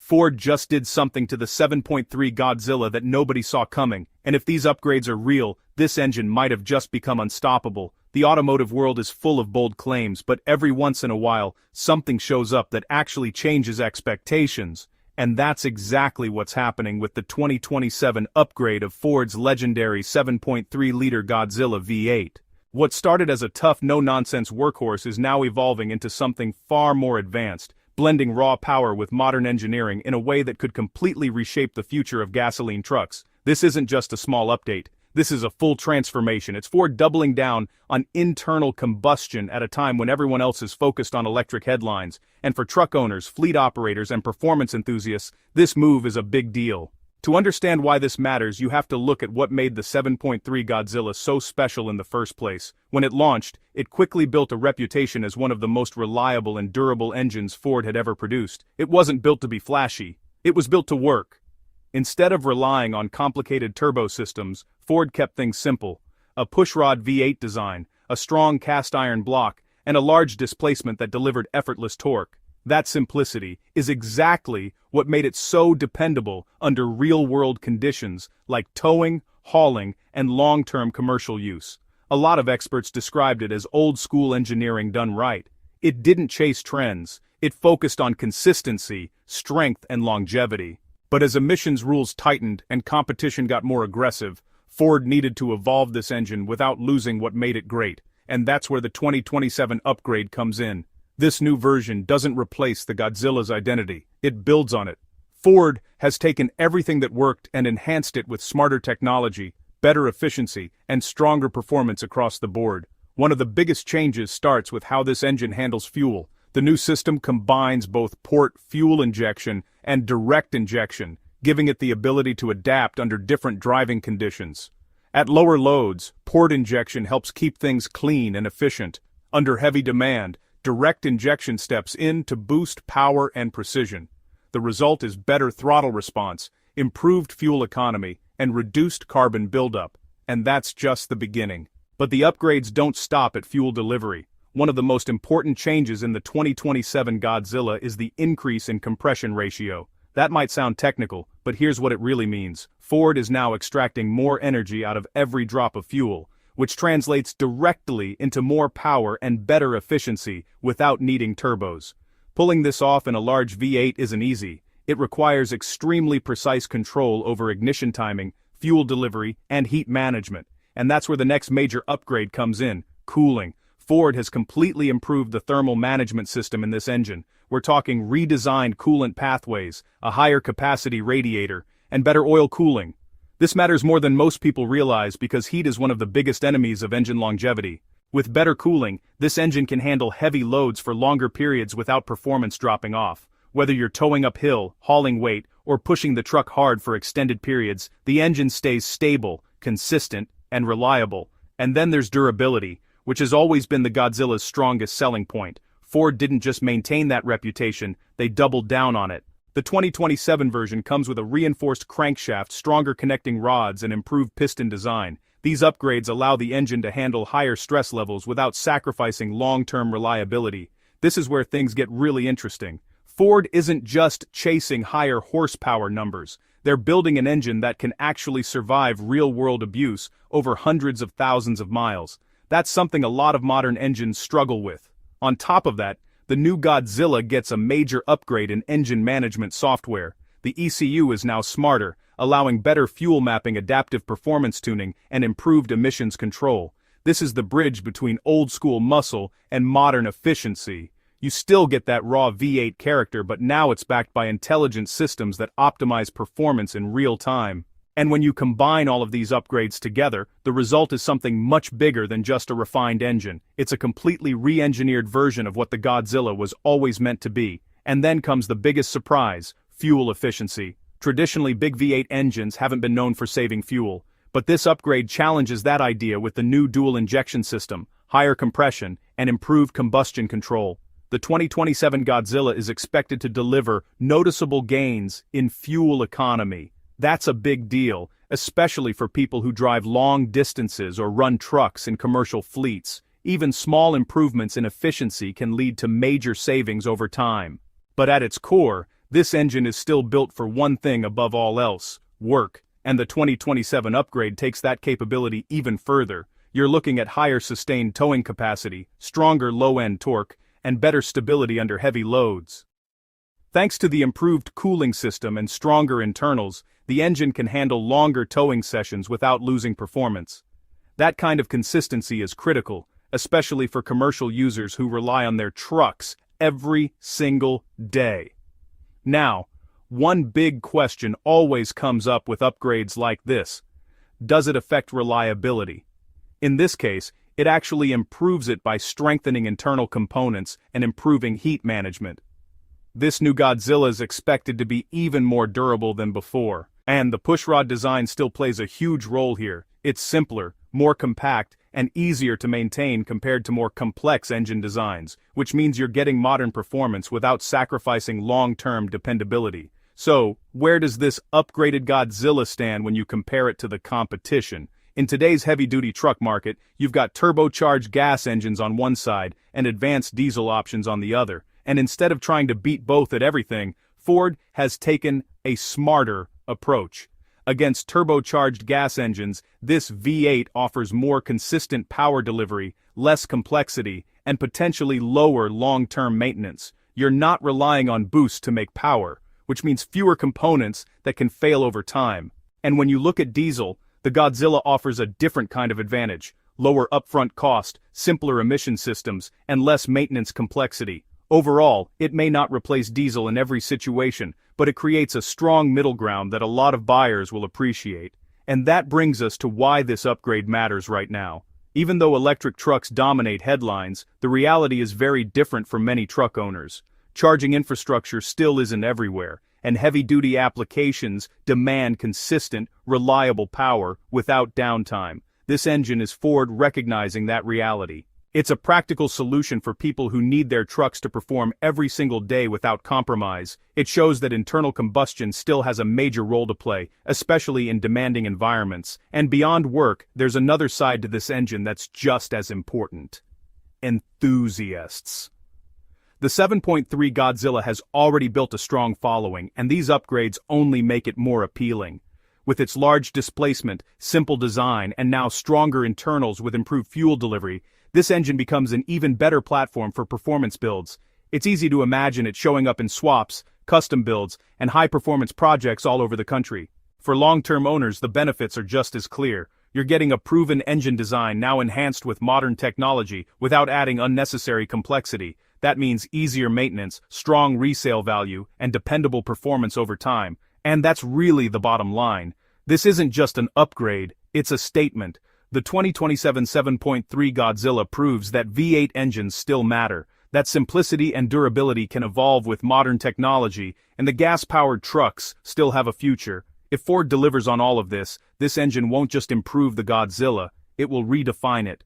Ford just did something to the 7.3 Godzilla that nobody saw coming, and if these upgrades are real, this engine might have just become unstoppable. The automotive world is full of bold claims, but every once in a while, something shows up that actually changes expectations. And that's exactly what's happening with the 2027 upgrade of Ford's legendary 7.3-liter Godzilla V8. What started as a tough, no-nonsense workhorse is now evolving into something far more advanced, blending raw power with modern engineering in a way that could completely reshape the future of gasoline trucks. This isn't just a small update. This is a full transformation. It's Ford doubling down on internal combustion at a time when everyone else is focused on electric headlines. And for truck owners, fleet operators, and performance enthusiasts, this move is a big deal. To understand why this matters, you have to look at what made the 7.3 Godzilla so special in the first place. When it launched, it quickly built a reputation as one of the most reliable and durable engines Ford had ever produced. It wasn't built to be flashy. It was built to work. Instead of relying on complicated turbo systems, Ford kept things simple. A pushrod V8 design, a strong cast-iron block, and a large displacement that delivered effortless torque. That simplicity is exactly what made it so dependable under real-world conditions like towing, hauling, and long-term commercial use. A lot of experts described it as old-school engineering done right. It didn't chase trends. It focused on consistency, strength, and longevity. But as emissions rules tightened and competition got more aggressive, Ford needed to evolve this engine without losing what made it great, and that's where the 2027 upgrade comes in. This new version doesn't replace the Godzilla's identity, it builds on it. Ford has taken everything that worked and enhanced it with smarter technology, better efficiency, and stronger performance across the board. One of the biggest changes starts with how this engine handles fuel. The new system combines both port fuel injection and direct injection, giving it the ability to adapt under different driving conditions. At lower loads, port injection helps keep things clean and efficient. Under heavy demand, direct injection steps in to boost power and precision. The result is better throttle response, improved fuel economy, and reduced carbon buildup. And that's just the beginning. But the upgrades don't stop at fuel delivery. One of the most important changes in the 2027 Godzilla is the increase in compression ratio. That might sound technical, but here's what it really means. Ford is now extracting more energy out of every drop of fuel, which translates directly into more power and better efficiency without needing turbos. Pulling this off in a large V8 isn't easy. It requires extremely precise control over ignition timing, fuel delivery, and heat management. And that's where the next major upgrade comes in: cooling. Ford has completely improved the thermal management system in this engine. We're talking redesigned coolant pathways, a higher capacity radiator, and better oil cooling. This matters more than most people realize because heat is one of the biggest enemies of engine longevity. With better cooling, this engine can handle heavy loads for longer periods without performance dropping off. Whether you're towing uphill, hauling weight, or pushing the truck hard for extended periods, the engine stays stable, consistent, and reliable. And then there's durability, which has always been the Godzilla's strongest selling point. Ford didn't just maintain that reputation, they doubled down on it. The 2027 version comes with a reinforced crankshaft, stronger connecting rods, and improved piston design. These upgrades allow the engine to handle higher stress levels without sacrificing long-term reliability. This is where things get really interesting. Ford isn't just chasing higher horsepower numbers. They're building an engine that can actually survive real-world abuse over hundreds of thousands of miles. That's something a lot of modern engines struggle with. On top of that, the new Godzilla gets a major upgrade in engine management software. The ECU is now smarter, allowing better fuel mapping, adaptive performance tuning, and improved emissions control. This is the bridge between old-school muscle and modern efficiency. You still get that raw V8 character, but now it's backed by intelligent systems that optimize performance in real time. And when you combine all of these upgrades together, the result is something much bigger than just a refined engine. It's a completely re-engineered version of what the Godzilla was always meant to be. And then comes the biggest surprise: fuel efficiency. Traditionally, big V8 engines haven't been known for saving fuel, but this upgrade challenges that idea with the new dual injection system, higher compression, and improved combustion control. The 2027 Godzilla is expected to deliver noticeable gains in fuel economy. That's a big deal, especially for people who drive long distances or run trucks in commercial fleets. Even small improvements in efficiency can lead to major savings over time. But at its core, this engine is still built for one thing above all else: work, and the 2027 upgrade takes that capability even further. You're looking at higher sustained towing capacity, stronger low-end torque, and better stability under heavy loads. Thanks to the improved cooling system and stronger internals, the engine can handle longer towing sessions without losing performance. That kind of consistency is critical, especially for commercial users who rely on their trucks every single day. Now, one big question always comes up with upgrades like this: does it affect reliability? In this case, it actually improves it by strengthening internal components and improving heat management. This new Godzilla is expected to be even more durable than before, and the pushrod design still plays a huge role here. It's simpler, more compact, and easier to maintain compared to more complex engine designs, which means you're getting modern performance without sacrificing long-term dependability. So, where does this upgraded Godzilla stand when you compare it to the competition? In today's heavy-duty truck market, you've got turbocharged gas engines on one side and advanced diesel options on the other, and instead of trying to beat both at everything, Ford has taken a smarter approach. Against turbocharged gas engines, this V8 offers more consistent power delivery, less complexity, and potentially lower long-term maintenance. You're not relying on boost to make power, which means fewer components that can fail over time. And when you look at diesel, the Godzilla offers a different kind of advantage: lower upfront cost, simpler emission systems, and less maintenance complexity. Overall, it may not replace diesel in every situation, but it creates a strong middle ground that a lot of buyers will appreciate. And that brings us to why this upgrade matters right now. Even though electric trucks dominate headlines, the reality is very different for many truck owners. Charging infrastructure still isn't everywhere, and heavy-duty applications demand consistent, reliable power without downtime. This engine is Ford recognizing that reality. It's a practical solution for people who need their trucks to perform every single day without compromise. It shows that internal combustion still has a major role to play, especially in demanding environments. And beyond work, there's another side to this engine that's just as important: enthusiasts. The 7.3 Godzilla has already built a strong following, and these upgrades only make it more appealing. With its large displacement, simple design, and now stronger internals with improved fuel delivery, this engine becomes an even better platform for performance builds. It's easy to imagine it showing up in swaps, custom builds, and high-performance projects all over the country. For long-term owners, the benefits are just as clear. You're getting a proven engine design now enhanced with modern technology without adding unnecessary complexity. That means easier maintenance, strong resale value, and dependable performance over time. And that's really the bottom line. This isn't just an upgrade, it's a statement. The 2027 7.3 Godzilla proves that V8 engines still matter, that simplicity and durability can evolve with modern technology, and the gas-powered trucks still have a future. If Ford delivers on all of this, this engine won't just improve the Godzilla, it will redefine it.